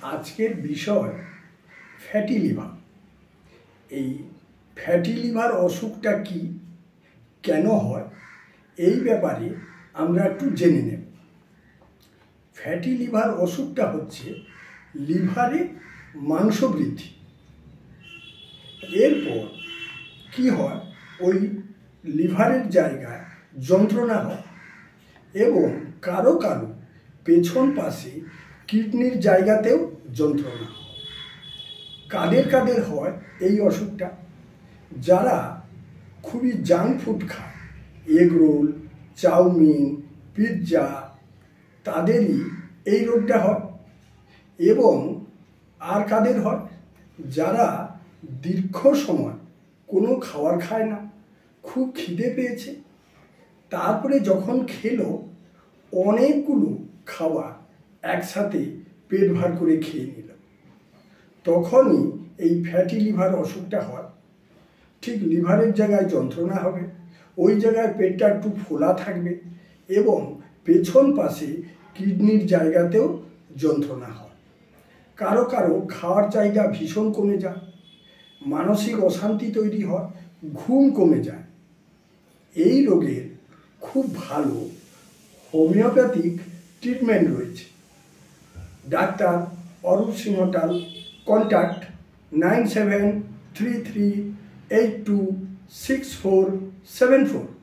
আজকের বিষয় fatty liver. এই ফ্যাটি লিভার অসুখটা কি, কেন হয়, এই ব্যাপারে আমরা একটু জেনে নেব। ফ্যাটি লিভার অসুখটা হচ্ছে লিভারে মাংস বৃদ্ধি। এরপর কি হয়, ওই লিভারের জায়গায় যন্ত্রণা হয় এবং কারো কারো পেছন পাশে কিডনির জায়গাতেও যন্ত্রণা হয়। কাদের কাদের হয় এই অসুখটা? যারা খুবই জাঙ্ক ফুড খায়, এগ রোল, চাউমিন, পিৎজা, তাদেরই এই রোগটা হয়। এবং আর কাদের হয়? যারা দীর্ঘ সময় কোনো খাবার খায় না, খুব খিদে পেয়েছে, তারপরে যখন খেলো অনেকগুলো খাবার একসাথে পেট ভার করে খেয়ে নিল, তখনই এই ফ্যাটি লিভার অসুখটা হয়। ঠিক লিভারের জায়গায় যন্ত্রণা হবে, ওই জায়গায় পেটটা একটু ফোলা থাকবে এবং পেছন পাশে কিডনির জায়গাতেও যন্ত্রণা হয়। কারো কারো খাওয়ার চাহিদা ভীষণ কমে যায়, মানসিক অশান্তি তৈরি হয়, ঘুম কমে যায়। এই রোগের খুব ভালো হোমিওপ্যাথিক ট্রিটমেন্ট রয়েছে। Doctor Arup Singhatal, contact 9733826474।